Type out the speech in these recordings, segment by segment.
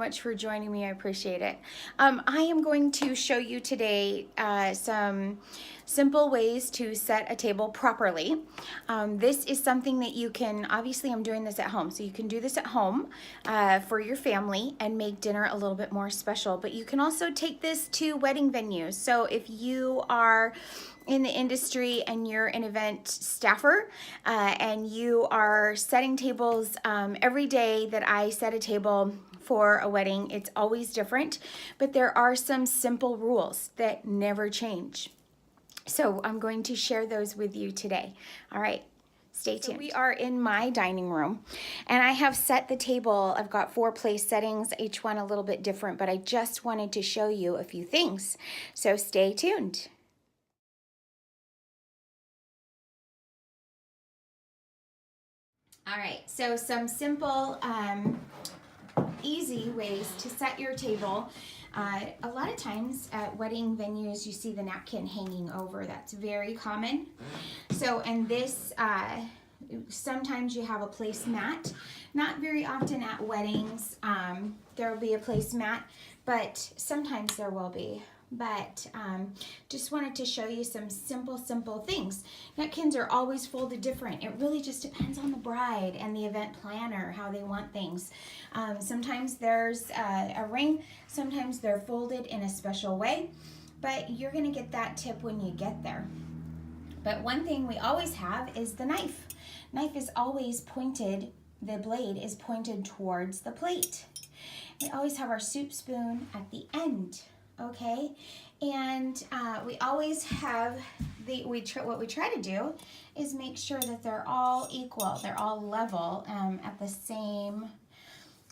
much for joining me. I appreciate it. I am going to show you today some simple ways to set a table properly. This is something that you can, obviously I'm doing this at home, so you can do this at home for your family and make dinner a little bit more special, but you can also take this to wedding venues. So if you are in the industry and you're an event staffer and you are setting tables every day that I set a table for a wedding, it's always different, but there are some simple rules that never change. So I'm going to share those with you today. All right, stay tuned. So we are in my dining room and I have set the table. I've got 4 place settings, each one a little bit different, but I just wanted to show you a few things. So stay tuned. All right, so some simple, easy ways to set your table. A lot of times at wedding venues, you see the napkin hanging over. That's very common. So, and this, sometimes you have a placemat. Not very often at weddings, there will be a placemat, but sometimes there will be. But just wanted to show you some simple things. Napkins are always folded different. It really just depends on the bride and the event planner, how they want things. Sometimes there's a ring, sometimes they're folded in a special way, but you're gonna get that tip when you get there. But one thing we always have is the knife. Knife is always pointed, the blade is pointed towards the plate. We always have our soup spoon at the end. Okay, and we always have what we try to do is make sure that they're all equal, they're all level at the same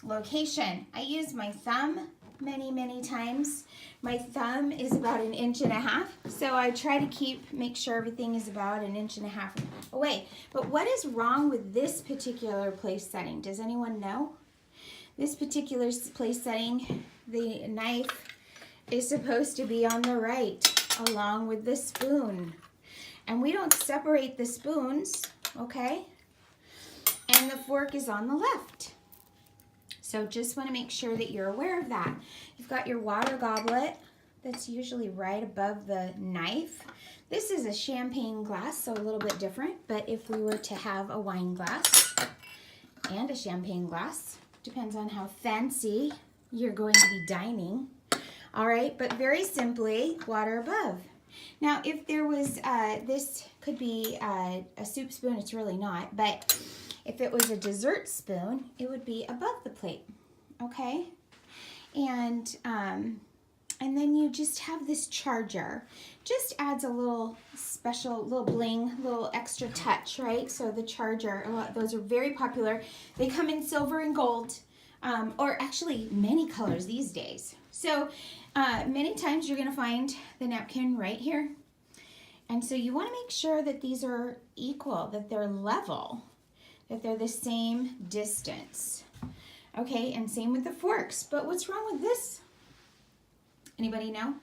location. I use my thumb many times. My thumb is about 1.5 inches, so I try to make sure everything is about 1.5 inches away. But what is wrong with this particular place setting? Does anyone know? This particular place setting, the knife is supposed to be on the right along with the spoon, and we don't separate the spoons, okay? And the fork is on the left. So just want to make sure that you're aware of that. You've got your water goblet that's usually right above the knife. This is a champagne glass, so a little bit different, but if we were to have a wine glass and a champagne glass, depends on how fancy you're going to be dining. All right, but very simply, water above. Now, if there was, this could be a soup spoon, it's really not, but if it was a dessert spoon, it would be above the plate, okay? And then you just have this charger. Just adds a little special, little bling, little extra touch, right? So the charger, those are very popular. They come in silver and gold, or actually many colors these days. So many times you're gonna find the napkin right here. And so you wanna make sure that these are equal, that they're level, that they're the same distance. Okay, and same with the forks. But what's wrong with this? Anybody know?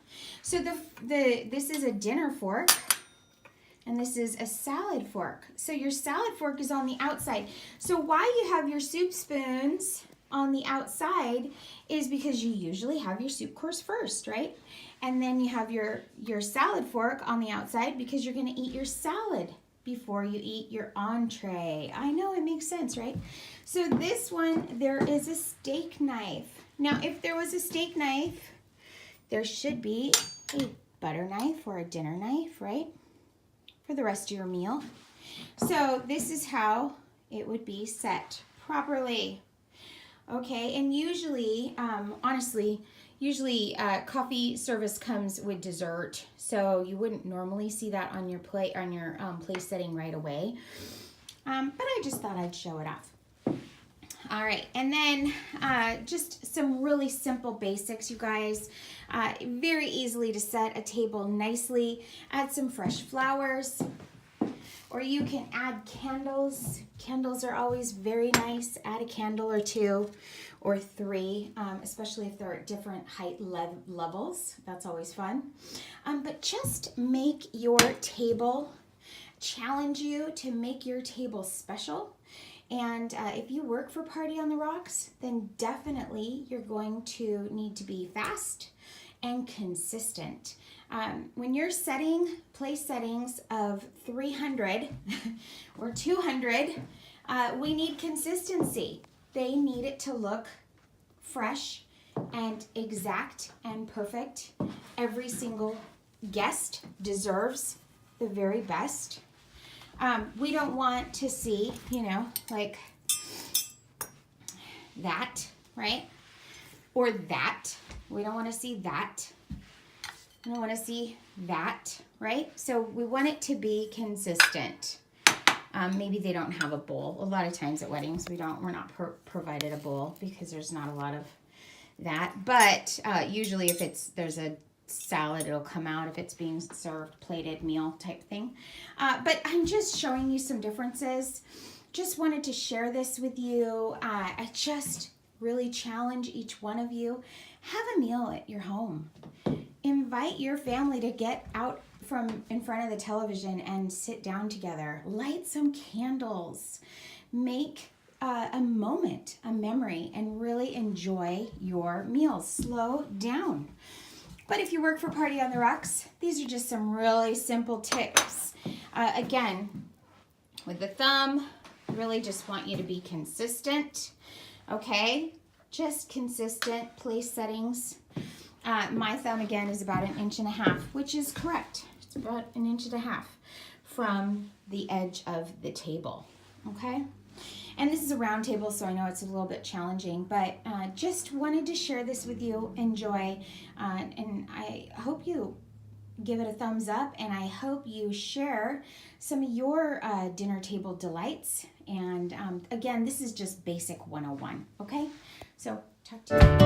So this is a dinner fork, and this is a salad fork. So your salad fork is on the outside. So why you have your soup spoons on the outside is because you usually have your soup course first, right? And then you have your salad fork on the outside because you're gonna eat your salad before you eat your entree. I know, it makes sense, right? So this one, there is a steak knife. Now, if there was a steak knife, there should be a butter knife or a dinner knife, right? For the rest of your meal. So this is how it would be set properly. Okay, and usually, honestly, coffee service comes with dessert, so you wouldn't normally see that on your plate, on your place setting right away. But I just thought I'd show it off. All right, and then just some really simple basics, you guys. Very easily to set a table nicely. Add some fresh flowers. Or you can add candles. Candles are always very nice. Add a candle or 2 or 3, especially if they're at different height levels. That's always fun. But just make your table, challenge you to make your table special And if you work for Party on the Rocks, then definitely you're going to need to be fast and consistent. When you're setting place settings of 300 or 200, we need consistency. They need it to look fresh and exact and perfect. Every single guest deserves the very best. We don't want to see, like that, right? Or that. We don't want to see that. We don't want to see that, right? So we want it to be consistent. Maybe they don't have a bowl. A lot of times at weddings, we're not provided a bowl because there's not a lot of that. But usually if there's a salad, it'll come out if it's being served, plated meal type thing. But I'm just showing you some differences. Just wanted to share this with you. I just really challenge each one of you. Have a meal at your home. Invite your family to get out from in front of the television and sit down together. Light some candles. Make a moment, a memory, and really enjoy your meals. Slow down. But if you work for Party on the Rocks, these are just some really simple tips. Again, with the thumb, really just want you to be consistent, okay? Just consistent place settings. My thumb, again, is about 1.5 inches, which is correct. It's about 1.5 inches from the edge of the table, okay? And this is a round table, so I know it's a little bit challenging, but just wanted to share this with you. Enjoy, and I hope you give it a thumbs up, and I hope you share some of your dinner table delights. And again, this is just basic 101, okay? So talk to you.